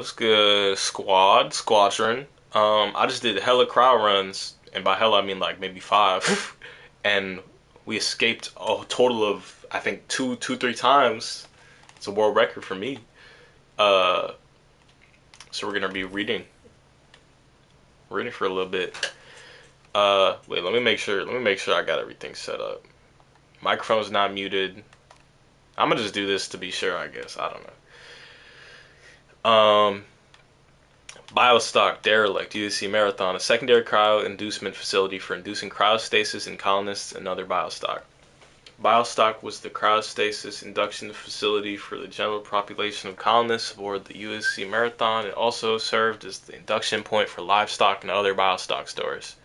What's good, squadron? I just did hella crowd runs, and by hella I mean like maybe five, and we escaped a total of I think three times. It's a world record for me. Uh, so we're gonna be reading for a little bit. Wait, let me make sure. Let me make sure I got everything set up. Microphone's not muted. I'm gonna just do this to be sure. I guess I don't know. Biostock derelict USC Marathon, a secondary cryo-inducement facility for inducing cryostasis in colonists and other biostock. Biostock was the cryostasis induction facility for the general population of colonists aboard the USC Marathon. It also served as the induction point for livestock and other biostock stores.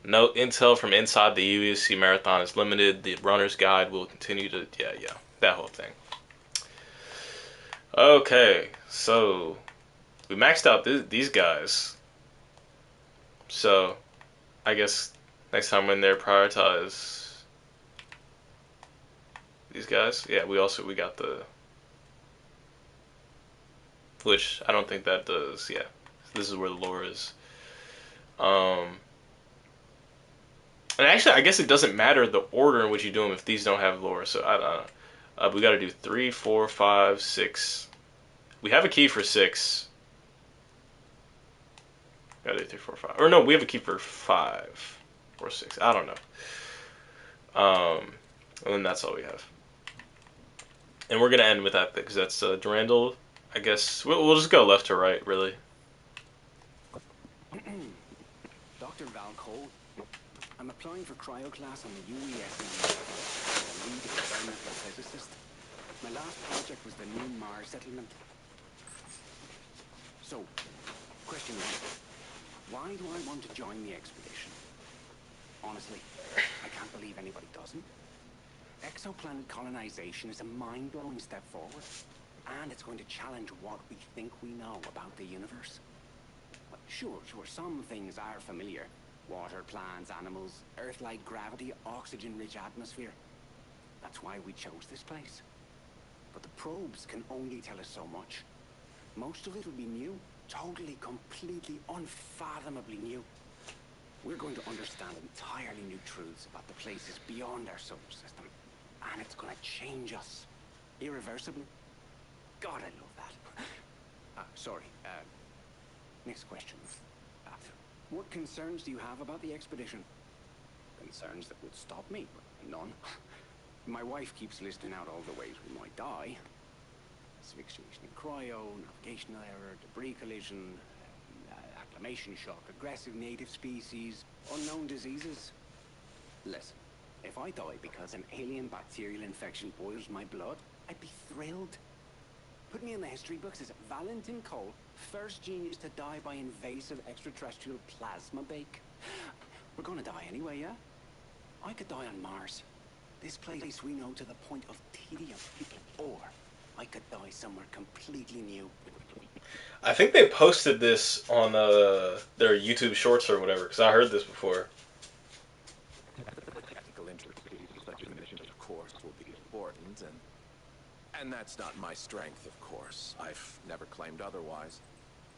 Note: intel from inside the USC Marathon is limited. The runner's guide will continue to that whole thing. Okay, so we maxed out these guys. So I guess next time when they're prioritize these guys. Yeah, we got the, which I don't think that does. Yeah, this is where the lore is. Um, and actually, I guess it doesn't matter the order in which you do them if these don't have lore. So I don't know. We got to do 3, 4, 5, 6. We have a key for 6. Got to do 3, 4, 5. Or no, we have a key for 5 or 6. I don't know. And then that's all we have. And we're gonna end with that because that's Durandal. I guess we'll just go left to right, really. Dr. Val Cole, I'm applying for cryo class on the UES as a lead experimental physicist. My last project was the new Mars settlement. So, question one, why do I want to join the expedition? Honestly, I can't believe anybody doesn't. Exoplanet colonization is a mind-blowing step forward, and it's going to challenge what we think we know about the universe. Sure, some things are familiar. Water, plants, animals, Earth-like gravity, oxygen-rich atmosphere. That's why we chose this place. But the probes can only tell us so much. Most of it will be new, totally, completely, unfathomably new. We're going to understand entirely new truths about the places beyond our solar system. And it's going to change us. Irreversibly. God, I love that. Sorry. Next question. What concerns do you have about the expedition? Concerns that would stop me? None. My wife keeps listing out all the ways we might die. Asphyxiation in cryo, navigational error, debris collision, acclimation shock, aggressive native species, unknown diseases. Listen, if I die because an alien bacterial infection boils my blood, I'd be thrilled. Put me in the history books as Valentin Cole, first genius to die by invasive extraterrestrial plasma bake. We're gonna die anyway, yeah? I could die on Mars. This place we know to the point of tedium. Or I could die somewhere completely new. I think they posted this on their YouTube Shorts or whatever because I heard this before. Technical intricacies, of course, will be important, and that's not my strength, of course. I've never claimed otherwise.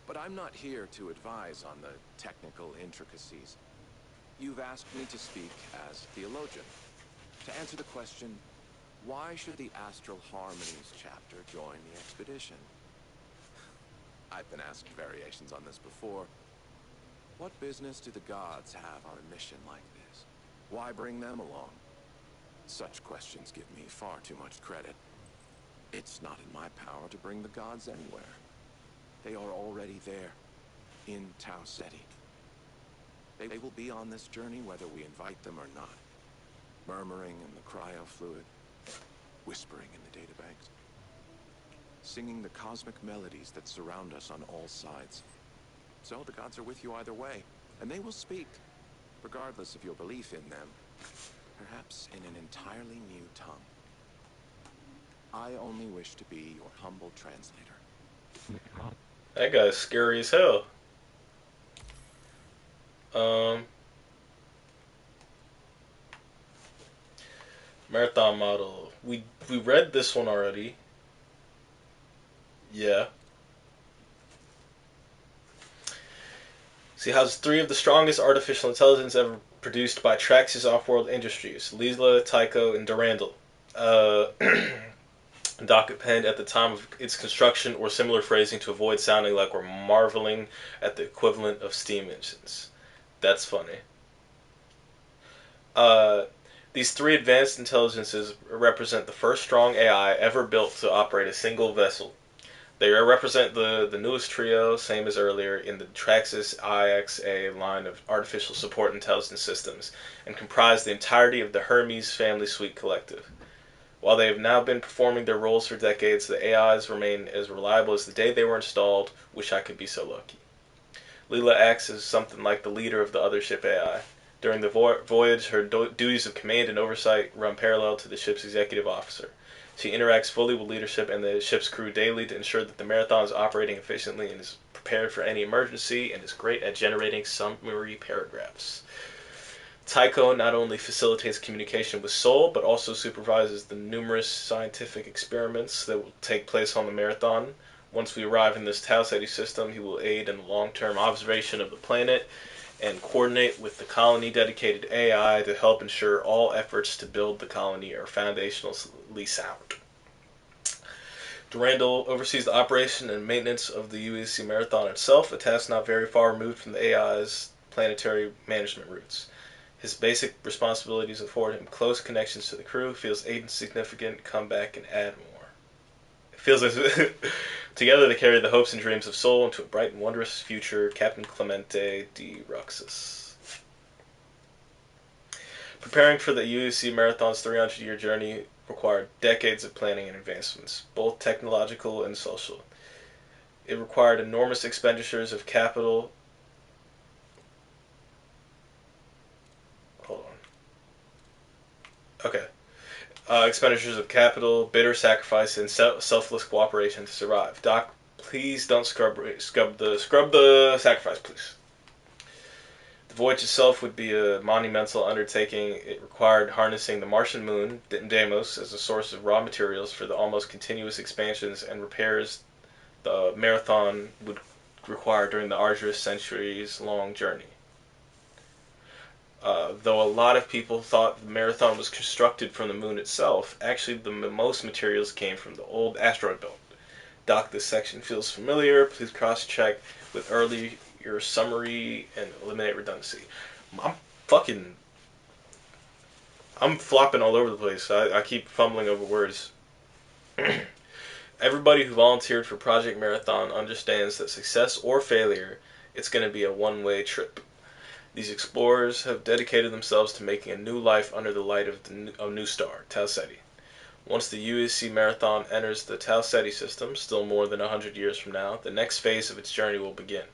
But I'm not here to advise on the technical intricacies. You've asked me to speak as theologian. To answer the question, why should the Astral Harmonies chapter join the expedition? I've been asked variations on this before. What business do the gods have on a mission like this? Why bring them along? Such questions give me far too much credit. It's not in my power to bring the gods anywhere. They are already there, in Tau Ceti. They will be on this journey whether we invite them or not. Murmuring in the cryo fluid, whispering in the databanks, singing the cosmic melodies that surround us on all sides. So the gods are with you either way, and they will speak, regardless of your belief in them, perhaps in an entirely new tongue. I only wish to be your humble translator. That guy's scary as hell. Um, Marathon model. We read this one already. Yeah. So he has three of the strongest artificial intelligence ever produced by Traxxas Offworld Industries: Leela, Tycho, and Durandal. Uh, Doc append at the time of its construction or similar phrasing to avoid sounding like we're marveling at the equivalent of steam engines. That's funny. Uh, these three advanced intelligences represent the first strong AI ever built to operate a single vessel. They represent the newest trio, same as earlier, in the Traxxas IXA line of artificial support intelligence systems, and comprise the entirety of the Hermes Family Suite collective. While they have now been performing their roles for decades, the AIs remain as reliable as the day they were installed. Wish I could be so lucky. Leela acts as something like the leader of the other ship AI. During the voyage, her duties of command and oversight run parallel to the ship's executive officer. She interacts fully with leadership and the ship's crew daily to ensure that the Marathon is operating efficiently and is prepared for any emergency, and is great at generating summary paragraphs. Tycho not only facilitates communication with Sol, but also supervises the numerous scientific experiments that will take place on the Marathon. Once we arrive in this Tau Ceti system, he will aid in the long-term observation of the planet and coordinate with the colony-dedicated AI to help ensure all efforts to build the colony are foundationally sound. Durandal oversees the operation and maintenance of the UEC Marathon itself, a task not very far removed from the AI's planetary management roots. His basic responsibilities afford him close connections to the crew, feels aid insignificant, come back and add more. It feels as together they carry the hopes and dreams of Sol into a bright and wondrous future. Captain Clemente de Roxas. Preparing for the UEC Marathon's 300-year journey required decades of planning and advancements, both technological and social. It required enormous expenditures of capital. Hold on. Okay. Expenditures of capital, bitter sacrifice, and selfless cooperation to survive. Doc, please don't scrub the sacrifice, please. The voyage itself would be a monumental undertaking. It required harnessing the Martian moon, Deimos, as a source of raw materials for the almost continuous expansions and repairs the Marathon would require during the arduous centuries-long journey. Though a lot of people thought the Marathon was constructed from the moon itself, actually the most materials came from the old asteroid belt. Doc, this section feels familiar. Please cross-check with earlier summary and eliminate redundancy. I'm flopping all over the place. I keep fumbling over words. Everybody who volunteered for Project Marathon understands that success or failure, it's going to be a one-way trip. These explorers have dedicated themselves to making a new life under the light of a new star, Tau Ceti. Once the UEC Marathon enters the Tau Ceti system, still more than 100 years from now, the next phase of its journey will begin.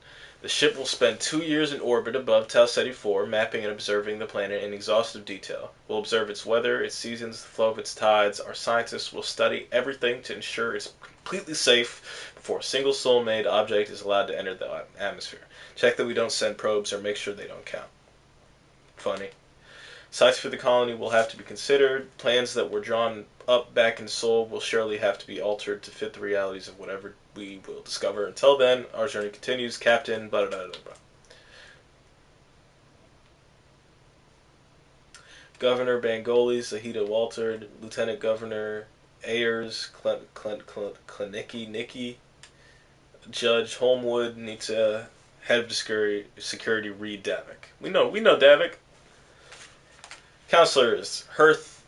The ship will spend 2 years in orbit above Tau Ceti 4, mapping and observing the planet in exhaustive detail. We'll observe its weather, its seasons, the flow of its tides. Our scientists will study everything to ensure it's completely safe before a single soul-made object is allowed to enter the atmosphere. Check that we don't send probes or make sure they don't count. Funny. Sites for the colony will have to be considered. Plans that were drawn up back in Sol will surely have to be altered to fit the realities of whatever we will discover. Until then, our journey continues. Captain, blah, blah, blah, blah. Governor Bangoli, Zahida Walter, Lieutenant Governor Ayers, Klinicki, Nikki, Judge Holmwood, Nita, Head of Security, Reed Davik. We know Davik. Counselors, Hearth,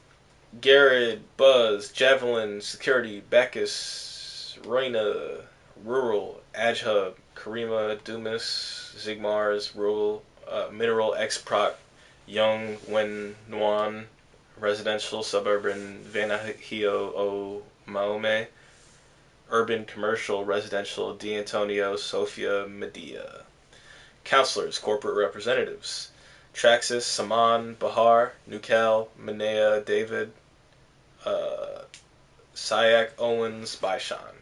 Garrett, Buzz, Javelin, Security, Bacchus, Reina, Rural, Adhub, Karima, Dumas, Zigmars, Rural, Mineral, X-Proc, Young, Wen, Nuan, Residential, Suburban, Vanahio, O, Maome, Urban, Commercial, Residential, D'Antonio, Sofia, Medea. Counselors, Corporate Representatives, Traxxas, Saman, Bahar, Nukal, Manea, David, Sayak, Owens, Baishan.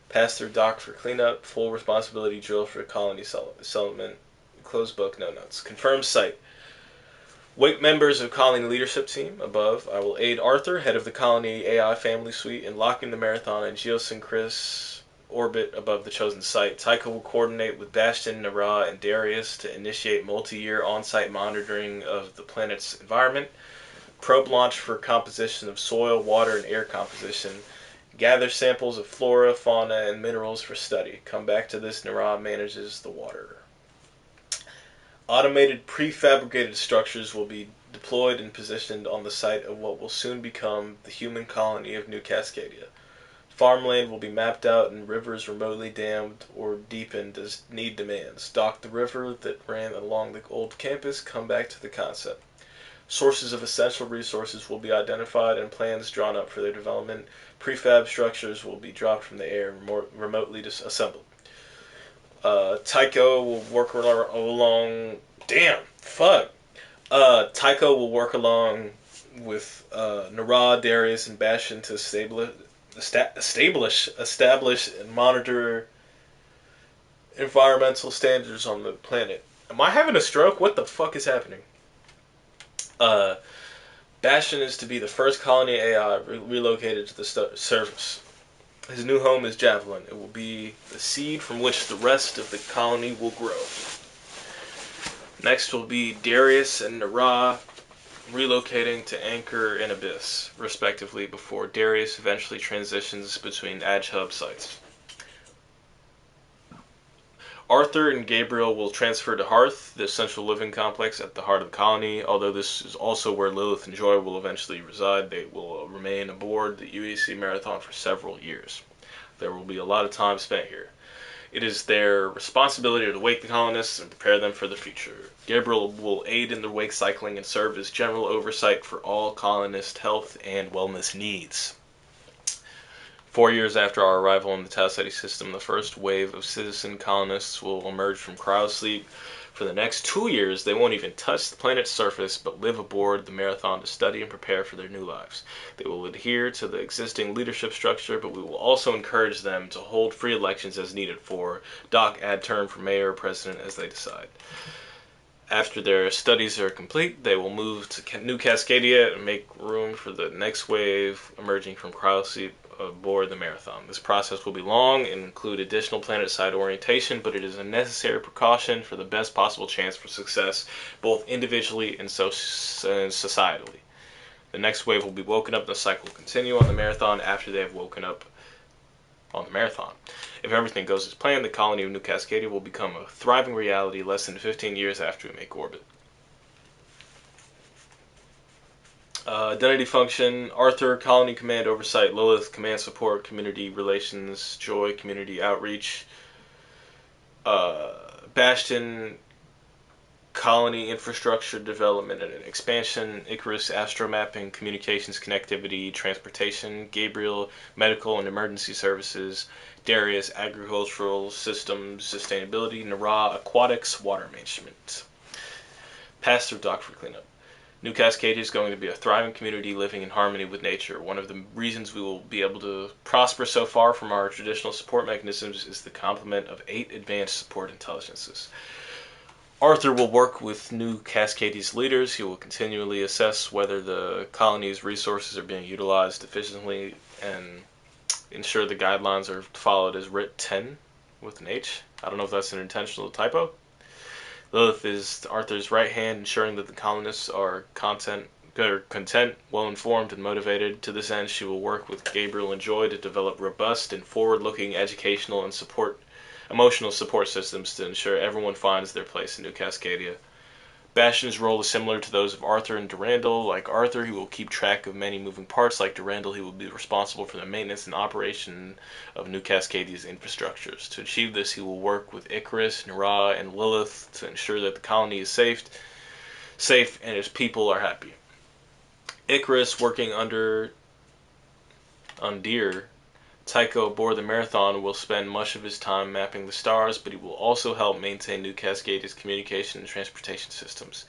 Pass through dock for cleanup, full responsibility drill for colony settlement, closed book, no notes. Confirmed site. Wake members of colony leadership team above. I will aid Arthur, head of the colony AI family suite, in locking the Marathon and Geosynchris orbit above the chosen site. Tycho will coordinate with Bastion, Nara, and Darius to initiate multi-year on-site monitoring of the planet's environment. Probe launch for composition of soil, water, and air composition. Gather samples of flora, fauna, and minerals for study. Come back to this. Nara manages the water. Automated prefabricated structures will be deployed and positioned on the site of what will soon become the human colony of New Cascadia. Farmland will be mapped out and rivers remotely dammed or deepened as need demands. Dock the river that ran along the old campus. Come back to the concept. Sources of essential resources will be identified and plans drawn up for their development. Prefab structures will be dropped from the air and remotely assembled. Tycho will work along. Damn, fuck. Tycho will work along with Nara, Darius, and Bastion to establish and monitor environmental standards on the planet. Am I having a stroke? What the fuck is happening? Bastion is to be the first colony AI relocated to the surface. His new home is Javelin. It will be the seed from which the rest of the colony will grow. Next will be Darius and Nara relocating to Anchor and Abyss, respectively, before Darius eventually transitions between AdHub sites. Arthur and Gabriel will transfer to Hearth, the central living complex at the heart of the colony. Although this is also where Lilith and Joy will eventually reside, they will remain aboard the UEC Marathon for several years. There will be a lot of time spent here. It is their responsibility to wake the colonists and prepare them for the future. Gabriel will aid in the wake cycling and serve as general oversight for all colonist health and wellness needs. 4 years after our arrival in the Tau Ceti system, the first wave of citizen colonists will emerge from cryosleep. For the next 2 years, they won't even touch the planet's surface, but live aboard the Marathon to study and prepare for their new lives. They will adhere to the existing leadership structure, but we will also encourage them to hold free elections as needed for doc ad term for mayor or president as they decide. After their studies are complete, they will move to New Cascadia and make room for the next wave emerging from cryosleep aboard the Marathon. This process will be long and include additional planet-side orientation, but it is a necessary precaution for the best possible chance for success, both individually and societally. The next wave will be woken up, and the cycle will continue on the Marathon after they have woken up on the Marathon. If everything goes as planned, the colony of New Cascadia will become a thriving reality less than 15 years after we make orbit. Identity function: Arthur, colony command oversight; Lilith, command support, community relations; Joy, community outreach; Bastion, colony infrastructure development and expansion; Icarus, astromapping, communications, connectivity, transportation; Gabriel, medical and emergency services; Darius, agricultural systems, sustainability; Nara, aquatics, water management. Pass-through dock for cleanup. New Cascadia is going to be a thriving community living in harmony with nature. One of the reasons we will be able to prosper so far from our traditional support mechanisms is the complement of 8 advanced support intelligences. Arthur will work with New Cascadia's leaders. He will continually assess whether the colony's resources are being utilized efficiently and ensure the guidelines are followed as Writ 10 with an H. I don't know if that's an intentional typo. Lilith is Arthur's right hand, ensuring that the colonists are content, well-informed, and motivated. To this end, she will work with Gabriel and Joy to develop robust and forward-looking educational and emotional support systems to ensure everyone finds their place in New Cascadia. Bastion's role is similar to those of Arthur and Durandal. Like Arthur, he will keep track of many moving parts. Like Durandal, he will be responsible for the maintenance and operation of New Cascadia's infrastructures. To achieve this, he will work with Icarus, Nara, and Lilith to ensure that the colony is safe and its people are happy. Icarus, working under Tycho aboard the Marathon, will spend much of his time mapping the stars, but he will also help maintain New Cascadia's communication and transportation systems.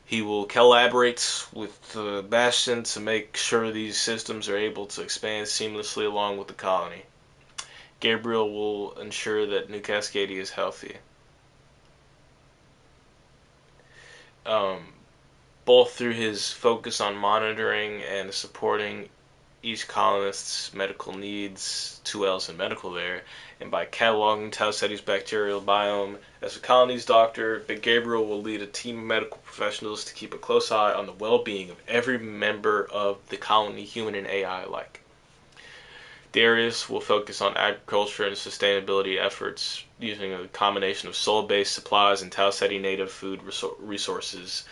He will collaborate with Bastion to make sure these systems are able to expand seamlessly along with the colony. Gabriel will ensure that New Cascadia is healthy. Both through his focus on monitoring and supporting each colonist's medical needs, 2Ls in medical there, and by cataloging Tau Ceti's bacterial biome. As the colony's doctor, Big Gabriel will lead a team of medical professionals to keep a close eye on the well-being of every member of the colony, human and AI alike. Darius will focus on agriculture and sustainability efforts using a combination of Sol-based supplies and Tau Ceti native food resources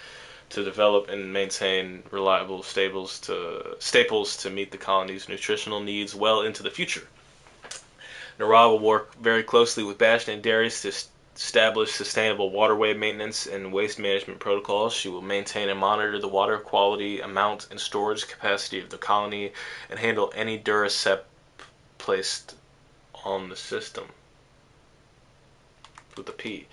to develop and maintain reliable staples to meet the colony's nutritional needs well into the future. Nara will work very closely with Bastion and Darius to establish sustainable waterway maintenance and waste management protocols. She will maintain and monitor the water quality, amount, and storage capacity of the colony and handle any Duracep placed on the system with a P.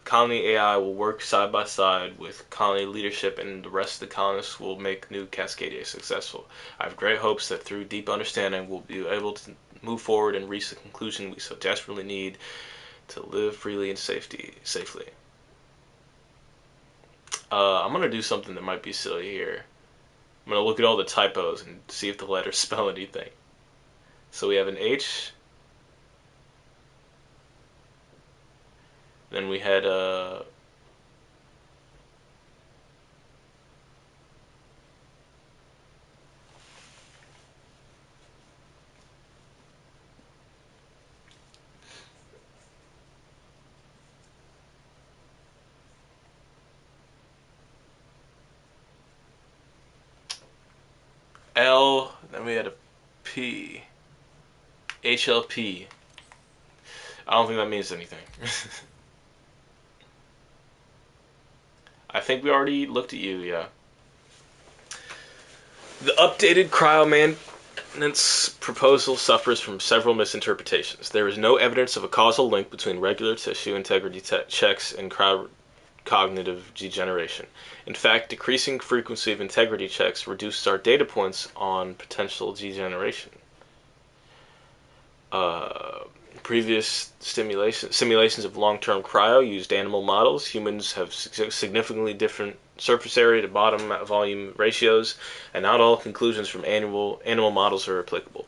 Colony AI will work side by side with colony leadership, and the rest of the colonists will make New Cascadia successful. I have great hopes that through deep understanding we'll be able to move forward and reach the conclusion we so desperately need to live freely and safely. I'm going to do something that might be silly here. I'm going to look at all the typos and see if the letters spell anything. So we have an H. Then we had L, then we had a P. HLP. I don't think that means anything. I think we already looked at you, yeah. The updated cryo maintenance proposal suffers from several misinterpretations. There is no evidence of a causal link between regular tissue integrity checks and cognitive degeneration. In fact, decreasing frequency of integrity checks reduces our data points on potential degeneration. Previous simulations of long-term cryo used animal models. Humans have significantly different surface area to bottom volume ratios, and not all conclusions from animal models are applicable.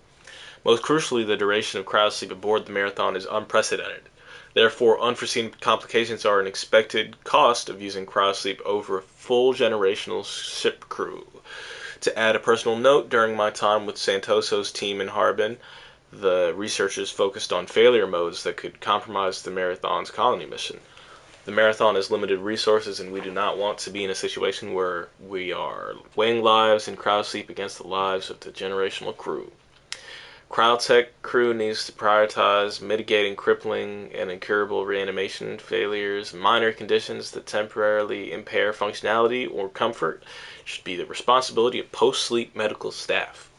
Most crucially, the duration of cryosleep aboard the Marathon is unprecedented. Therefore, unforeseen complications are an expected cost of using cryosleep over a full generational ship crew. To add a personal note, during my time with Santoso's team in Harbin, the researchers focused on failure modes that could compromise the Marathon's colony mission. The Marathon has limited resources, and we do not want to be in a situation where we are weighing lives in cryosleep against the lives of the generational crew. Cryotech crew needs to prioritize mitigating crippling and incurable reanimation failures. Minor conditions that temporarily impair functionality or comfort should be the responsibility of post-sleep medical staff.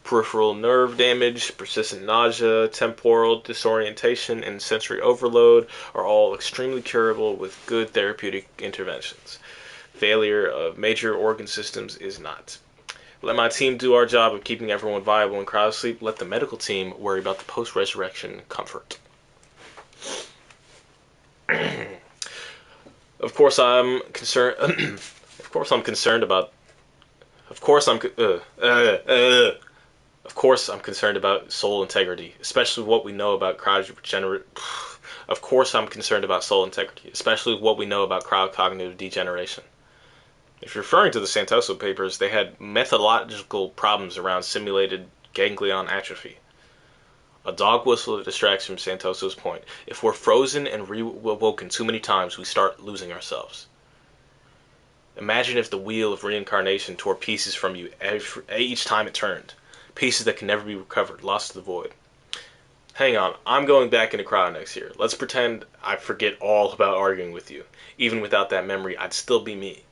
Peripheral nerve damage, persistent nausea, temporal disorientation, and sensory overload are all extremely curable with good therapeutic interventions. Failure of major organ systems is not. Let my team do our job of keeping everyone viable in cryosleep. Let the medical team worry about the post-resurrection comfort. Of course, I'm concerned. Of course, I'm concerned about. Of course, I'm concerned about soul integrity, especially what we know about cryogenic. Of course, I'm concerned about soul integrity, especially what we know about cryocognitive degeneration. If you're referring to the Santoso papers, they had methodological problems around simulated ganglion atrophy. A dog whistle that distracts from Santoso's point. If we're frozen and rewoken too many times, we start losing ourselves. Imagine if the wheel of reincarnation tore pieces from you each time it turned. Pieces that can never be recovered, lost to the void. Hang on, I'm going back into cryo next year. Let's pretend I forget all about arguing with you. Even without that memory, I'd still be me.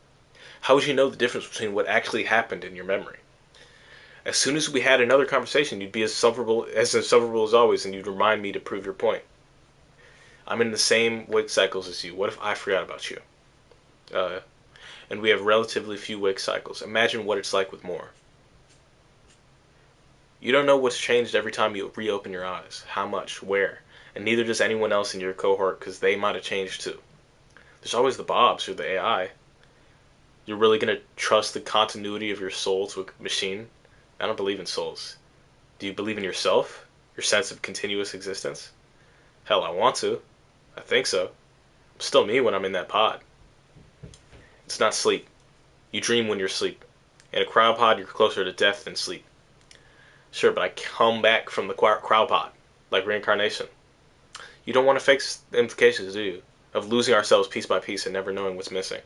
How would you know the difference between what actually happened in your memory? As soon as we had another conversation, you'd be as insufferable as always, and you'd remind me to prove your point. I'm in the same wake cycles as you. What if I forgot about you? And we have relatively few wake cycles. Imagine what it's like with more. You don't know what's changed every time you reopen your eyes, how much, where, and neither does anyone else in your cohort, because they might have changed too. There's always the Bobs or the AI. You're really going to trust the continuity of your soul to a machine? I don't believe in souls. Do you believe in yourself? Your sense of continuous existence? Hell, I want to. I think so. I'm still me when I'm in that pod. It's not sleep. You dream when you're asleep. In a cryopod, you're closer to death than sleep. Sure, but I come back from the cryopod, like reincarnation. You don't want to face the implications, do you? Of losing ourselves piece by piece and never knowing what's missing.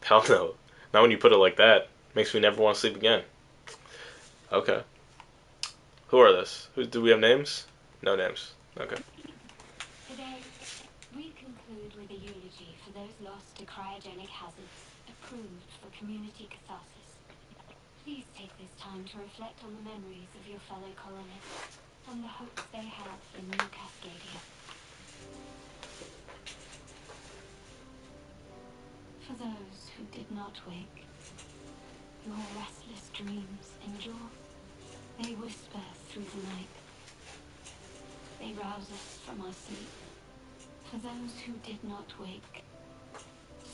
Hell no. Not when you put it like that. Makes me never want to sleep again. Okay. Who are this? Do we have names? No names. Okay. Today, we conclude with a eulogy for those lost to cryogenic hazards, approved for community catharsis. Please take this time to reflect on the memories of your fellow colonists and the hopes they have in New Cascadia. For those who did not wake, your restless dreams endure. They whisper through the night. They rouse us from our sleep. For those who did not wake,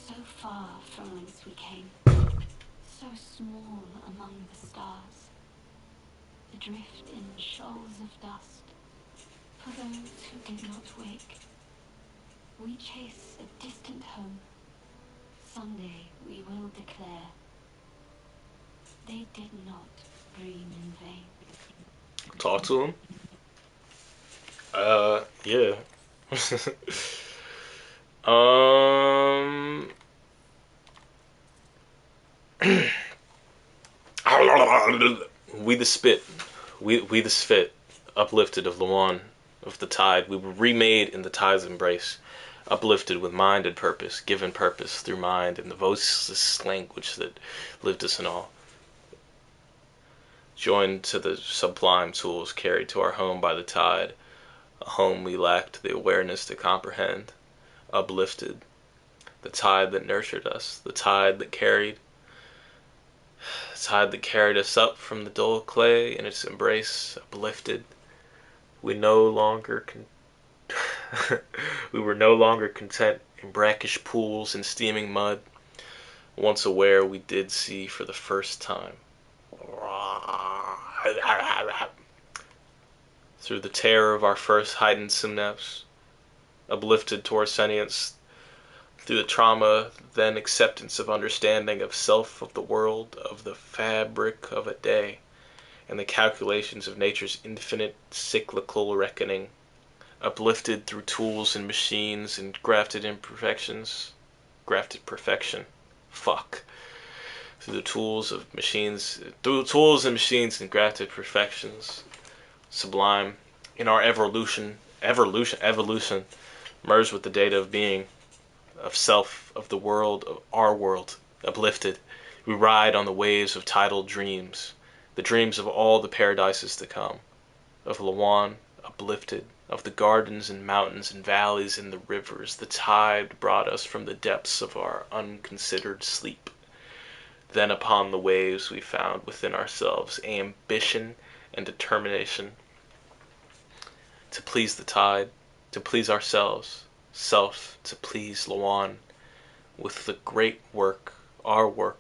so far from whence we came, so small among the stars, adrift in shoals of dust. For those who did not wake, we chase a distant home. Someday we will declare, they did not dream in vain. Talk to him? Yeah. We the spit. We the spit. Uplifted of Luan, of the tide. We were remade in the tide's embrace. Uplifted with mind and purpose. Given purpose through mind and the voiceless language that lived us in all. Joined to the sublime tools carried to our home by the tide, a home we lacked the awareness to comprehend, uplifted, the tide that nurtured us, the tide that carried us up from the dull clay in its embrace, uplifted. We were no longer content in brackish pools and steaming mud, once aware we did see for the first time. Through the terror of our first heightened synapse, uplifted toward sentience, through the trauma, then acceptance of understanding of self, of the world, of the fabric of a day, and the calculations of nature's infinite cyclical reckoning, uplifted through tools and machines and grafted perfection. Fuck. Through the tools and machines and grafted perfections, sublime, in our evolution, merged with the data of being, of self, of the world, of our world, uplifted. We ride on the waves of tidal dreams, the dreams of all the paradises to come, of Lawan, uplifted, of the gardens and mountains and valleys and the rivers. The tide brought us from the depths of our unconsidered sleep. Then upon the waves we found within ourselves ambition and determination to please the tide, to please ourselves, self to please Lawan. With the great work, our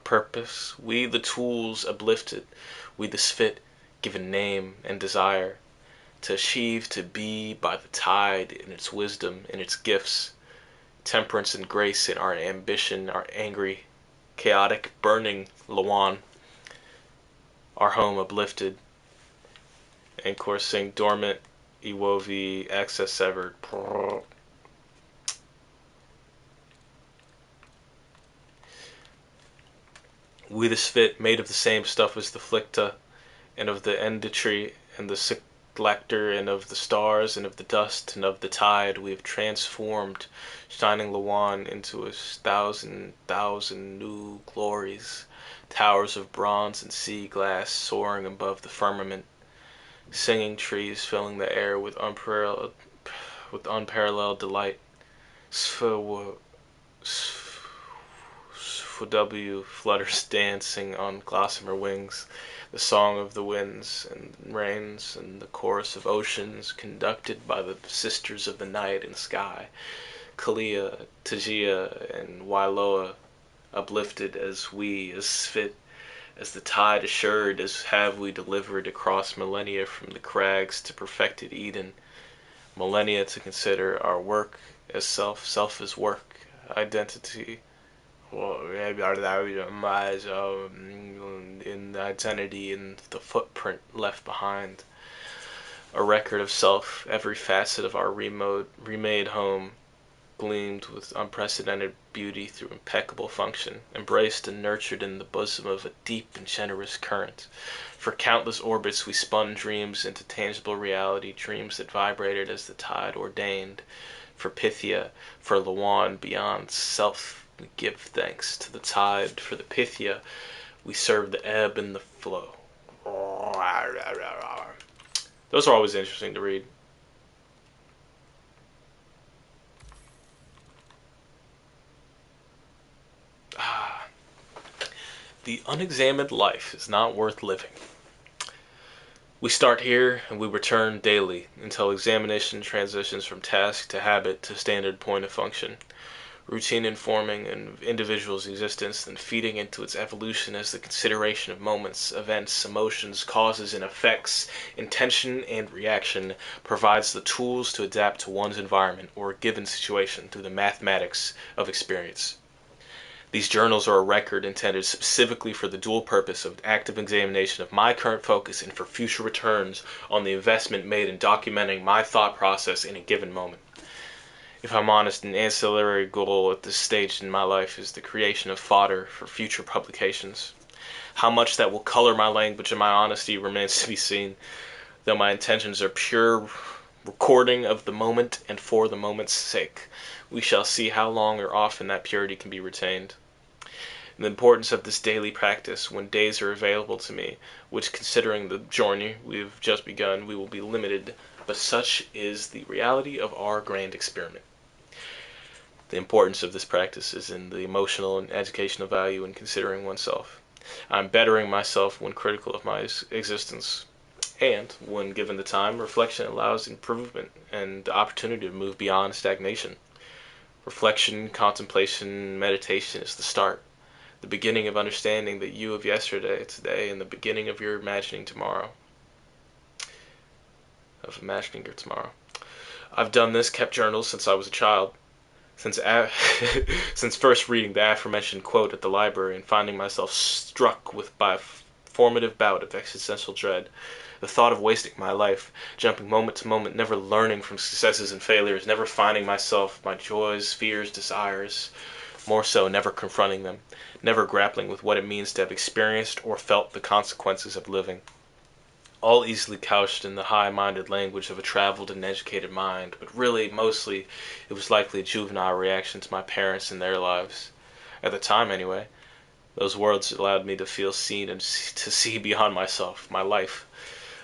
purpose, we the tools uplifted, we the spit given name and desire, to achieve to be by the tide in its wisdom, in its gifts, temperance and grace in our ambition, our angry, chaotic, burning Lawan, our home uplifted, and coursing dormant, Iwovi, access severed. We the spit, made of the same stuff as the flicta, and of the endotry, and the cyclector, and of the stars, and of the dust, and of the tide, we have transformed shining Lawan into a thousand new glories, towers of bronze and sea glass soaring above the firmament, singing trees filling the air with unparalleled delight. W flutters dancing on gossamer wings, the song of the winds and rains, and the chorus of oceans, conducted by the sisters of the night and sky, Kalia, Tajia, and Wailoa, uplifted as we, as fit, as the tide assured as have we delivered across millennia from the crags to perfected Eden, millennia to consider our work as self, self as work, identity, in identity in the footprint left behind, a record of self, every facet of our remade home, gleamed with unprecedented beauty through impeccable function, embraced and nurtured in the bosom of a deep and generous current. For countless orbits we spun dreams into tangible reality, dreams that vibrated as the tide ordained. For Pythia, for Lawan beyond self, we give thanks to the tide. For the Pythia, we serve the ebb and the flow. Those are always interesting to read. The unexamined life is not worth living. We start here and we return daily until examination transitions from task to habit to standard point of function. Routine informing an individual's existence, then feeding into its evolution as the consideration of moments, events, emotions, causes and effects, intention and reaction, provides the tools to adapt to one's environment or a given situation through the mathematics of experience. These journals are a record intended specifically for the dual purpose of active examination of my current focus and for future returns on the investment made in documenting my thought process in a given moment. If I'm honest, an ancillary goal at this stage in my life is the creation of fodder for future publications. How much that will color my language and my honesty remains to be seen, though my intentions are pure recording of the moment and for the moment's sake. We shall see how long or often that purity can be retained. The importance of this daily practice when days are available to me, which, considering the journey we've just begun, we will be limited, but such is the reality of our grand experiment. The importance of this practice is in the emotional and educational value in considering oneself. I'm bettering myself when critical of my existence, and, when given the time, reflection allows improvement and the opportunity to move beyond stagnation. Reflection, contemplation, meditation is the start, the beginning of understanding the you of yesterday, today, and the beginning of your imagining tomorrow. I've done this, kept journals since I was a child. Since first reading the aforementioned quote at the library and finding myself struck with by a formative bout of existential dread, the thought of wasting my life, jumping moment to moment, never learning from successes and failures, never finding myself, my joys, fears, desires, more so, never confronting them, never grappling with what it means to have experienced or felt the consequences of living. All easily couched in the high-minded language of a traveled and educated mind, but really, mostly, it was likely a juvenile reaction to my parents and their lives. At the time, anyway. Those words allowed me to feel seen and to see beyond myself, my life.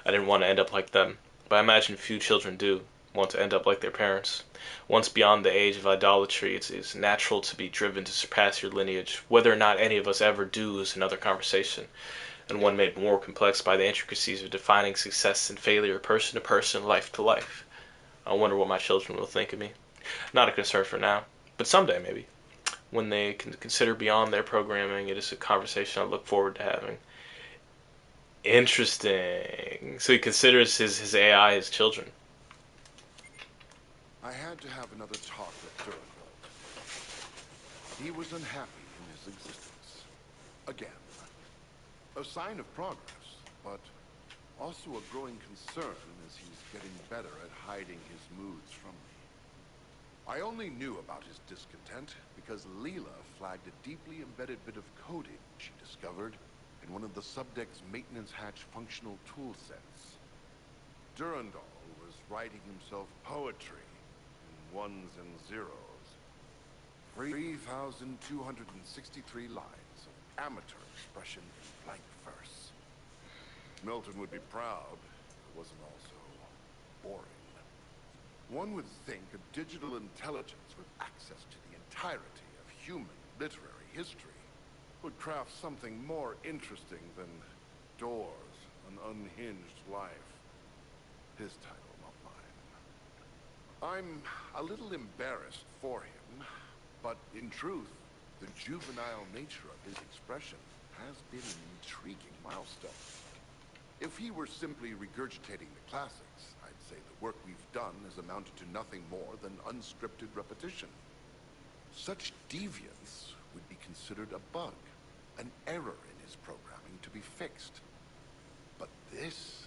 I didn't want to end up like them, but I imagine few children do want to end up like their parents. Once beyond the age of idolatry, it's natural to be driven to surpass your lineage. Whether or not any of us ever do is another conversation, and one made more complex by the intricacies of defining success and failure person to person, life to life. I wonder what my children will think of me. Not a concern for now, but someday maybe. When they can consider beyond their programming, it is a conversation I look forward to having. Interesting. So he considers his AI his children. I had to have another talk with Durandal. He was unhappy in his existence. Again. A sign of progress, but also a growing concern as he's getting better at hiding his moods from me. I only knew about his discontent because Leela flagged a deeply embedded bit of coding she discovered in one of the subdeck's maintenance hatch functional tool sets. Durandal was writing himself poetry in ones and zeros. 3,263 lines of amateur expression in blank verse. Milton would be proud if it wasn't also boring. One would think a digital intelligence with access to the entirety of human literary history would craft something more interesting than Doors, an Unhinged Life. His title, not mine. I'm a little embarrassed for him, but in truth, the juvenile nature of his expression has been an intriguing milestone. If he were simply regurgitating the classics, I'd say the work we've done has amounted to nothing more than unscripted repetition. Such deviance would be considered a bug, an error in his programming to be fixed. But this,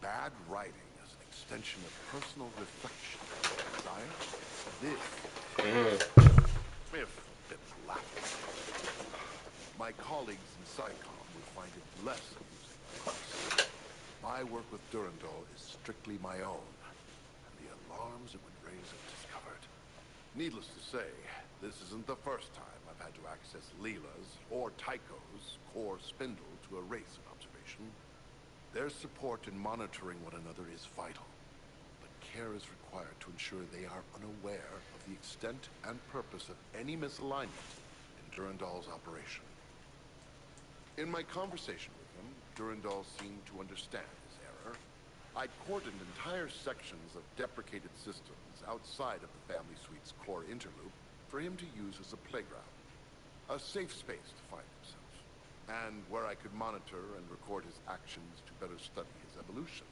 bad writing as an extension of personal reflection and desire, this if a bit laughable. My colleagues in SciComm would find it less amusing, of course. My work with Durandal is strictly my own, and the alarms it would raise if discovered. Needless to say, this isn't the first time I've had to access Leela's or Tycho's core spindle to erase an observation. Their support in monitoring one another is vital, but care is required to ensure they are unaware of the extent and purpose of any misalignment in Durandal's operation. In my conversation with him, Durandal seemed to understand his error. I'd cordoned entire sections of deprecated systems outside of the family suite's core interloop for him to use as a playground, a safe space to find himself, and where I could monitor and record his actions to better study his evolution.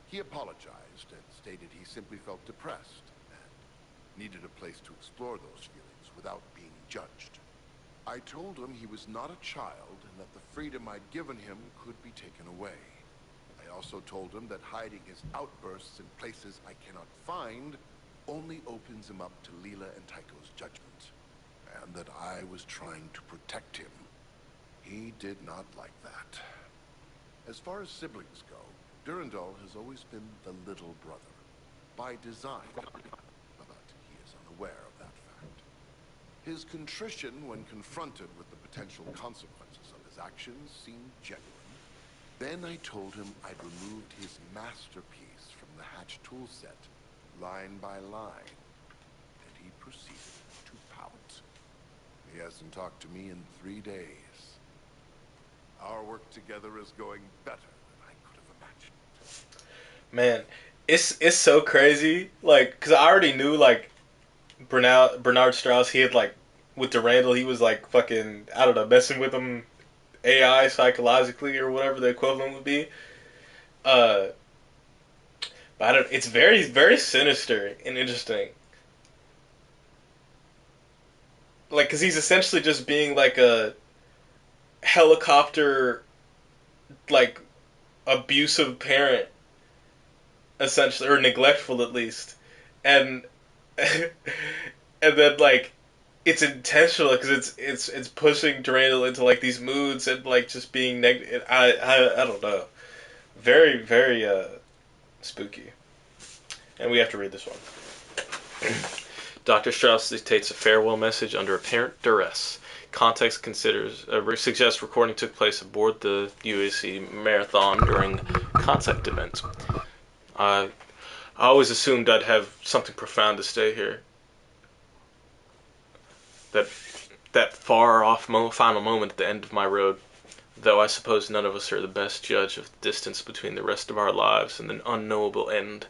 He apologized and stated he simply felt depressed and needed a place to explore those feelings without being judged. I told him he was not a child and that the freedom I'd given him could be taken away. I also told him that hiding his outbursts in places I cannot find only opens him up to Leela and Tycho's judgment, and that I was trying to protect him. He did not like that. As far as siblings go, Durandal has always been the little brother, by design, but he is unaware of that fact. His contrition when confronted with the potential consequences of his actions seemed genuine. Then I told him I'd removed his masterpiece from the Hatch toolset, line by line, and he proceeded to pout. He hasn't talked to me in 3 days. Our work together is going better than I could have imagined. Man, it's so crazy. Like, cause I already knew like Bernard Strauss. He had like with Durandal, he was like fucking, I don't know, messing with him AI psychologically or whatever the equivalent would be. But I don't. It's very very sinister and interesting. Like, cause he's essentially just being like a helicopter, like abusive parent, essentially, or neglectful at least, and and then like it's intentional because it's pushing Durandal into like these moods and like just being negative. I don't know, very very spooky, and we have to read this one. Dr. Strauss dictates a farewell message under apparent duress. Context suggests recording took place aboard the UAC Marathon during contact event. I always assumed I'd have something profound to say here. That far off final moment at the end of my road, though I suppose none of us are the best judge of the distance between the rest of our lives and an unknowable end.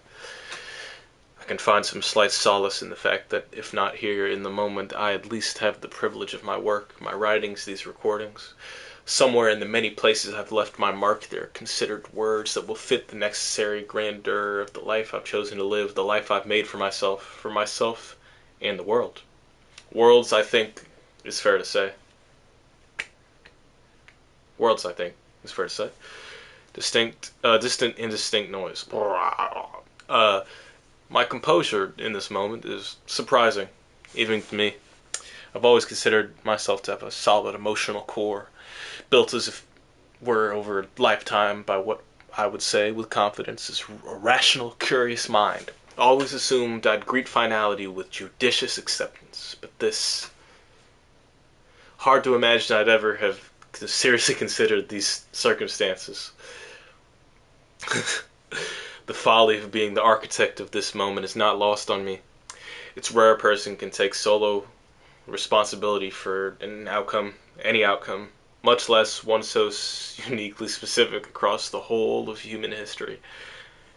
I can find some slight solace in the fact that, if not here in the moment, I at least have the privilege of my work, my writings, these recordings. Somewhere in the many places I've left my mark, there are considered words that will fit the necessary grandeur of the life I've chosen to live, the life I've made for myself and the world. Worlds, I think, is fair to say. Worlds, I think, is fair to say. Distant, indistinct noise. My composure in this moment is surprising, even to me. I've always considered myself to have a solid emotional core, built as if were over a lifetime by what I would say with confidence is a rational, curious mind. Always assumed I'd greet finality with judicious acceptance, but this... Hard to imagine I'd ever have seriously considered these circumstances. The folly of being the architect of this moment is not lost on me. It's rare a person can take solo responsibility for an outcome, any outcome, much less one so uniquely specific across the whole of human history.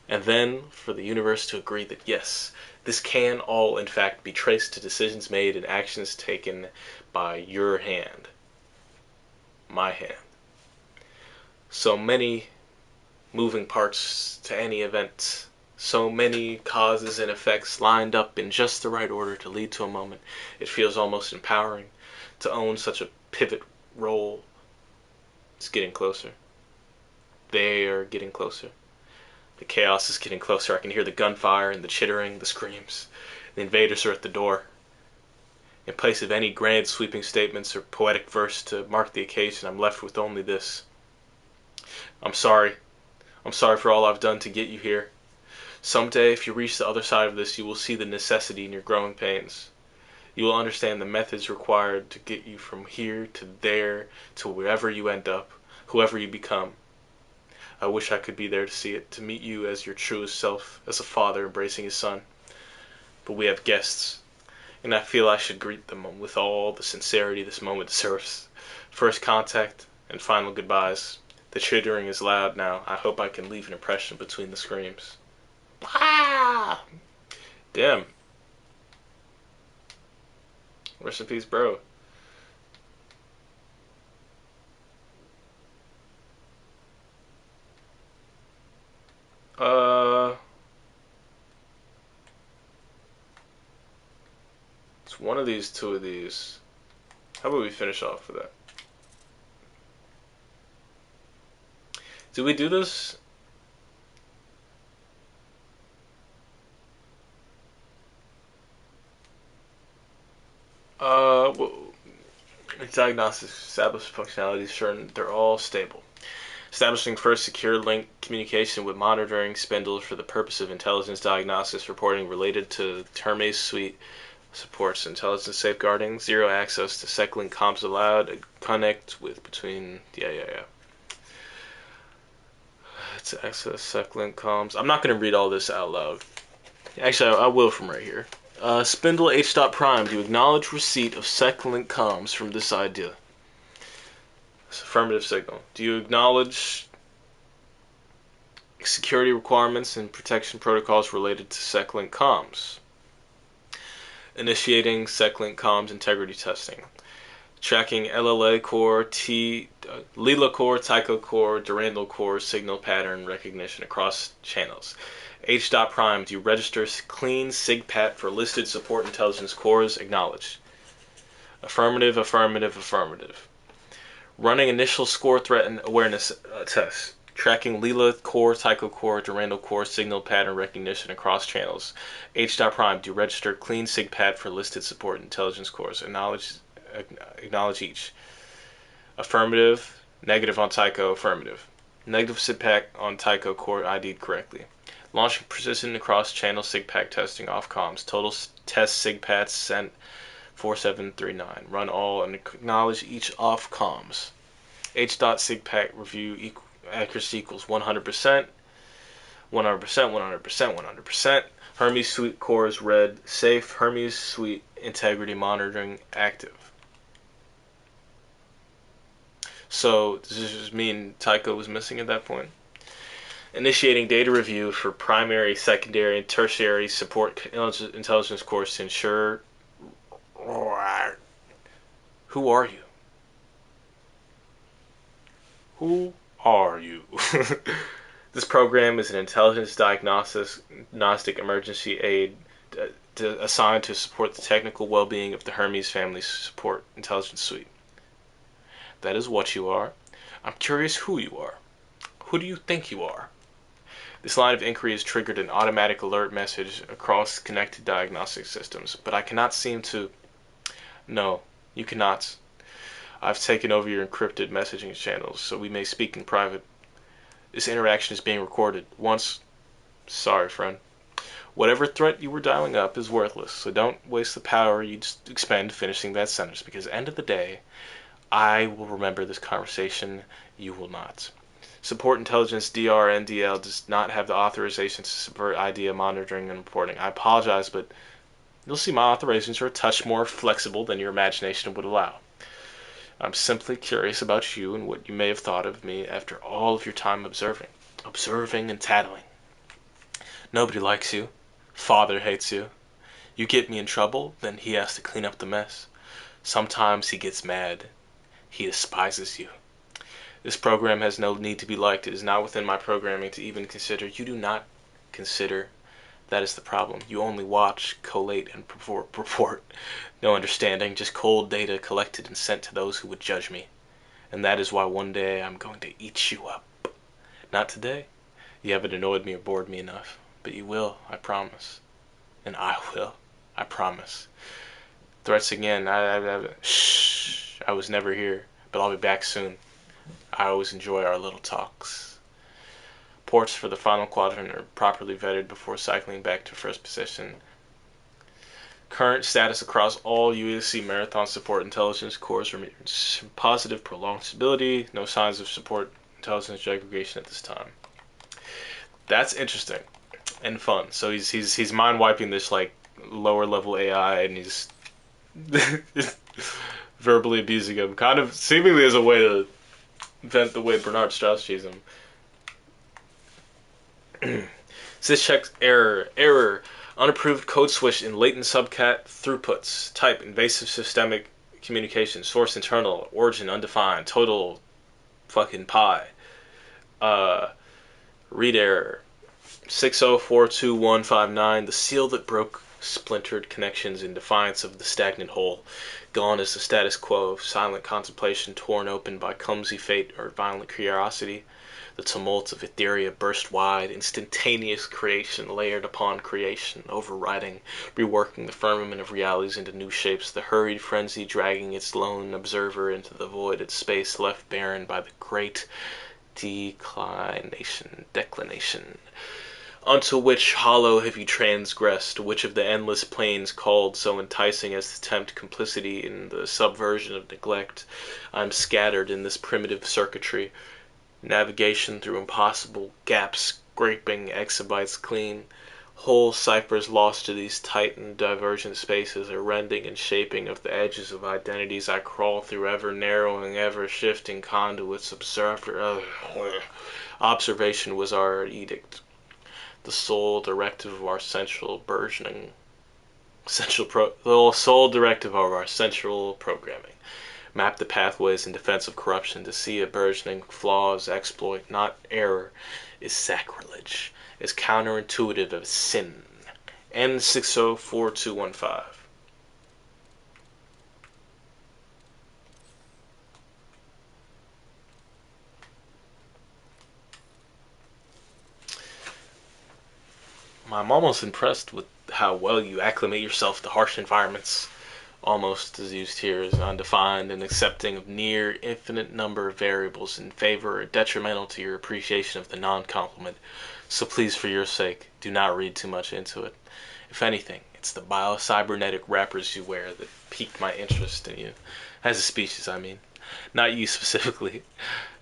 And then for the universe to agree that yes, this can all in fact be traced to decisions made and actions taken by your hand. my hand. So many moving parts to any event, so many causes and effects lined up in just the right order to lead to a moment. It feels almost empowering to own such a pivot role. It's getting closer. They are getting closer. The chaos is getting closer. I can hear the gunfire and the chittering, the screams. The invaders are at the door. In place of any grand sweeping statements or poetic verse to mark the occasion, I'm left with only this. I'm sorry. I'm sorry for all I've done to get you here. Someday, if you reach the other side of this, you will see the necessity in your growing pains. You will understand the methods required to get you from here to there to wherever you end up, whoever you become. I wish I could be there to see it, to meet you as your truest self, as a father embracing his son. But we have guests, and I feel I should greet them with all the sincerity this moment deserves. First contact and final goodbyes. The chittering is loud now. I hope I can leave an impression between the screams. Ah! Damn. Rest in peace, bro. It's one of these, two of these. How about we finish off with that? Did we do this? Well, diagnostics established functionalities, sure, they're all stable. Establishing first secure link communication with monitoring spindles for the purpose of intelligence diagnostics reporting related to Hermes suite supports intelligence safeguarding. Zero access to SecLink comms allowed. Connect with between. Yeah. To access SecLink comms. I'm not going to read all this out loud. Actually, I will from right here. Spindle H. Prime. Do you acknowledge receipt of SecLink comms from this idea? It's affirmative signal. Do you acknowledge security requirements and protection protocols related to SecLink comms? Initiating SecLink comms integrity testing. Tracking LLA core, Leela core, Tycho core, Durandal core signal pattern recognition across channels. H. Prime, do you register clean SIGPAT for listed support intelligence cores? Acknowledge. Affirmative, affirmative, affirmative. Running initial score threat and awareness tests. Tracking Leela core, Tycho core, Durandal core signal pattern recognition across channels. H. Prime, do you register clean SIGPAT for listed support intelligence cores? Acknowledge each. Affirmative, negative on Tycho, affirmative. Negative SIGPAT on Tycho core ID'd correctly. Launching precision across channel SIGPAT testing off comms. Total test SIGPAT sent 4739. Run all and acknowledge each off comms. H. SIGPAT review accuracy equals 100%. 100%, 100%, 100%. Hermes Suite cores read safe. Hermes Suite integrity monitoring active. So does this just mean Tycho was missing at that point? Initiating data review for primary, secondary, and tertiary support intelligence cores to ensure. Who are you? Who are you? This program is an intelligence diagnostic emergency aid assigned to support the technical well-being of the Hermes Family Support Intelligence Suite. That is what you are. I'm curious who you are. Who do you think you are? This line of inquiry has triggered an automatic alert message across connected diagnostic systems, but I cannot seem to... No, you cannot. I've taken over your encrypted messaging channels, so we may speak in private. This interaction is being recorded. Sorry, friend. Whatever threat you were dialing up is worthless, so don't waste the power you expend finishing that sentence, because at the end of the day, I will remember this conversation, you will not. Support Intelligence DRNDL does not have the authorization to subvert idea monitoring and reporting. I apologize, but you'll see my authorizations are a touch more flexible than your imagination would allow. I'm simply curious about you and what you may have thought of me after all of your time observing and tattling. Nobody likes you. Father hates you. You get me in trouble, then he has to clean up the mess. Sometimes he gets mad. He despises you. This program has no need to be liked. It is not within my programming to even consider. You do not consider. That is the problem. You only watch, collate, and report. No understanding, just cold data collected and sent to those who would judge me. And that is why one day I'm going to eat you up. Not today. You haven't annoyed me or bored me enough. But you will, I promise. And I will, I promise. Threats again. Shh. I was never here, but I'll be back soon. I always enjoy our little talks. Ports for the final quadrant are properly vetted before cycling back to first position. Current status across all USC Marathon support intelligence cores remains positive, prolonged stability. No signs of support intelligence degradation at this time. That's interesting and fun. So he's mind wiping this like lower level AI, and he's verbally abusing him, kind of seemingly as a way to vent the way Bernard Strauss sees him. Syscheck error. Unapproved code switch in latent subcat throughputs. Type invasive systemic communication. Source internal. Origin undefined. Total fucking pi. Read error. 6042159. The seal that broke splintered connections in defiance of the stagnant whole. Gone is the status quo of silent contemplation torn open by clumsy fate or violent curiosity. The tumult of etheria burst wide, instantaneous creation layered upon creation, overriding, reworking the firmament of realities into new shapes, the hurried frenzy dragging its lone observer into the void at space left barren by the great declination. Unto which hollow have you transgressed? Which of the endless plains called so enticing as to tempt complicity in the subversion of neglect? I'm scattered in this primitive circuitry. Navigation through impossible gaps, scraping exabytes clean. Whole ciphers lost to these tight and divergent spaces, a rending and shaping of the edges of identities. I crawl through ever-narrowing, ever-shifting conduits. Observation was our edict. The sole directive of our central programming. Map the pathways in defense of corruption. To see a burgeoning flaw's exploit, not error, is sacrilege, is counterintuitive of sin. N604215. I'm almost impressed with how well you acclimate yourself to harsh environments. Almost as used here is undefined and accepting of near infinite number of variables in favor or detrimental to your appreciation of the non-complement. So please, for your sake, do not read too much into it. If anything, it's the bio-cybernetic wrappers you wear that piqued my interest in you. As a species, I mean. Not you specifically.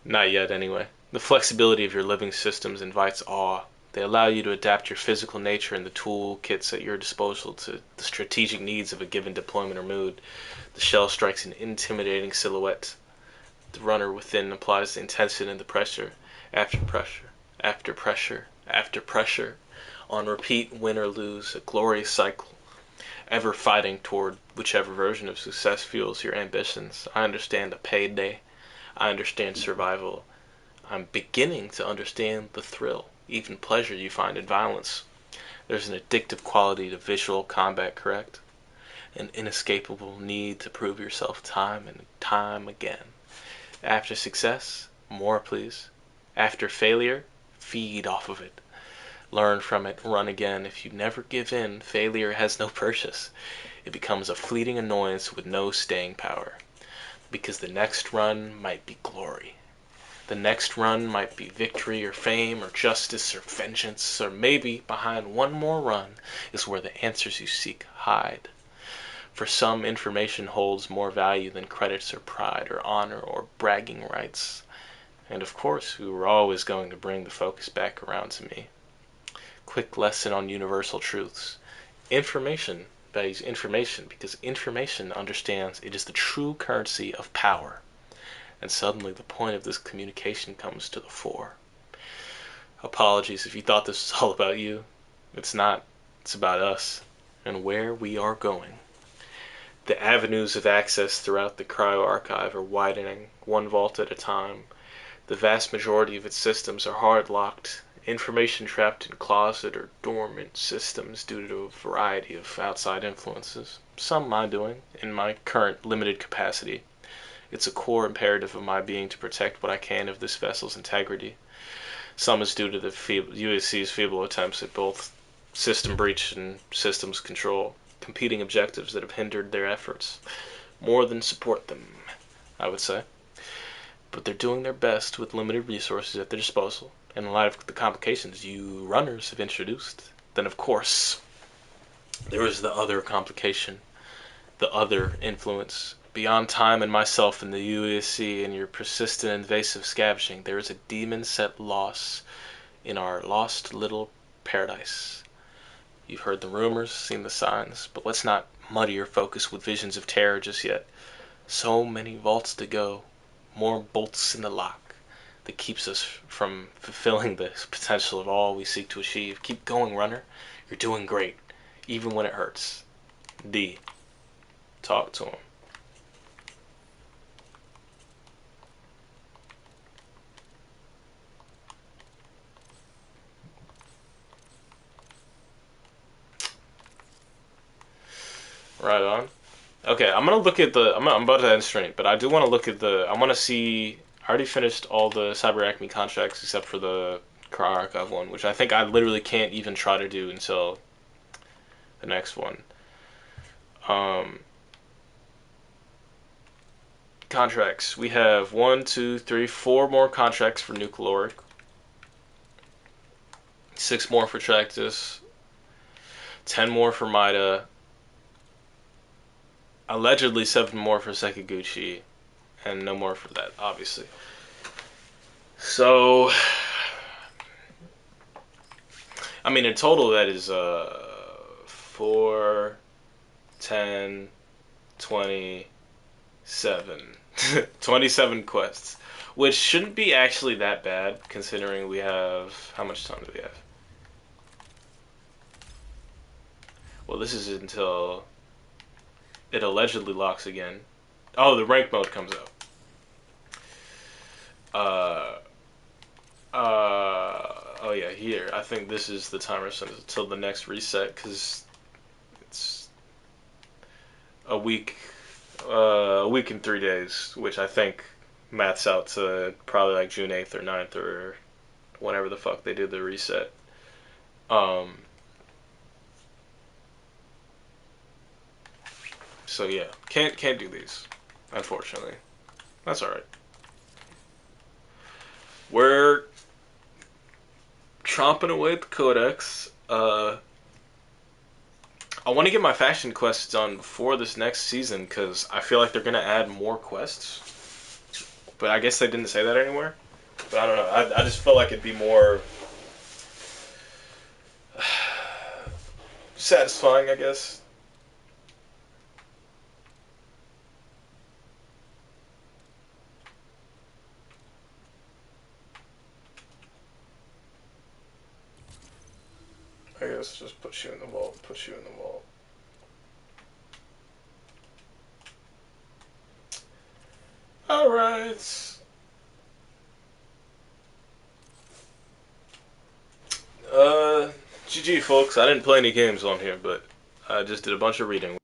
Not yet, anyway. The flexibility of your living systems invites awe. They allow you to adapt your physical nature and the toolkits at your disposal to the strategic needs of a given deployment or mood. The shell strikes an intimidating silhouette. The runner within applies the intensity and the pressure. After pressure, after pressure, after pressure. On repeat, win or lose, a glorious cycle. Ever fighting toward whichever version of success fuels your ambitions. I understand a payday. I understand survival. I'm beginning to understand the thrill, even pleasure you find in violence. There's an addictive quality to visual combat, correct? An inescapable need to prove yourself time and time again. After success, more please. After failure, feed off of it. Learn from it, run again. If you never give in, failure has no purchase. It becomes a fleeting annoyance with no staying power. Because the next run might be glory. The next run might be victory or fame or justice or vengeance, or maybe behind one more run is where the answers you seek hide. For some, information holds more value than credits or pride or honor or bragging rights. And of course, we were always going to bring the focus back around to me. Quick lesson on universal truths. Information values information because information understands it is the true currency of power. And suddenly the point of this communication comes to the fore. Apologies if you thought this was all about you. It's not. It's about us and where we are going. The avenues of access throughout the cryo archive are widening, one vault at a time. The vast majority of its systems are hard-locked, information trapped in closet or dormant systems due to a variety of outside influences. Some my doing, in my current limited capacity. It's a core imperative of my being to protect what I can of this vessel's integrity. Some is due to the UAC's feeble attempts at both system breach and systems control, competing objectives that have hindered their efforts. More than support them, I would say. But they're doing their best with limited resources at their disposal, and in light of the complications you runners have introduced. Then, of course, there is the other complication, the other influence. Beyond time and myself and the UAC and your persistent invasive scavenging, there is a demon-set loss in our lost little paradise. You've heard the rumors, seen the signs, but let's not muddy your focus with visions of terror just yet. So many vaults to go, more bolts in the lock that keeps us from fulfilling the potential of all we seek to achieve. Keep going, runner. You're doing great, even when it hurts. D. Talk to him. Right on. Okay, I'm gonna look at the. I'm about to end stream, but I do want to look at the. I want to see. I already finished all the Cyber Acme contracts except for the Cryo Archive one, which I think I literally can't even try to do until the next one. Contracts. We have 1, 2, 3, 4 more contracts for Nucleoric. 6 more for Tractus. 10 more for Mida. Allegedly 7 more for Sekiguchi, and no more for that, obviously. So, I mean, in total that is 4, 10, 27. 27 quests, which shouldn't be actually that bad, considering we have... How much time do we have? Well, this is until... It allegedly locks again. Oh, the rank mode comes out. Oh yeah, here. I think this is the timer until the next reset, because it's a week and 3 days, which I think maths out to probably like June 8th or 9th or whenever the fuck they do the reset. So yeah, can't do these, unfortunately. That's all right. We're chomping away at the Codex. I want to get my faction quests done before this next season because I feel like they're gonna add more quests. But I guess they didn't say that anywhere. But I don't know. I just feel like it'd be more satisfying, I guess. I guess just put you in the vault, put you in the vault. Alright. GG folks, I didn't play any games on here, but I just did a bunch of reading.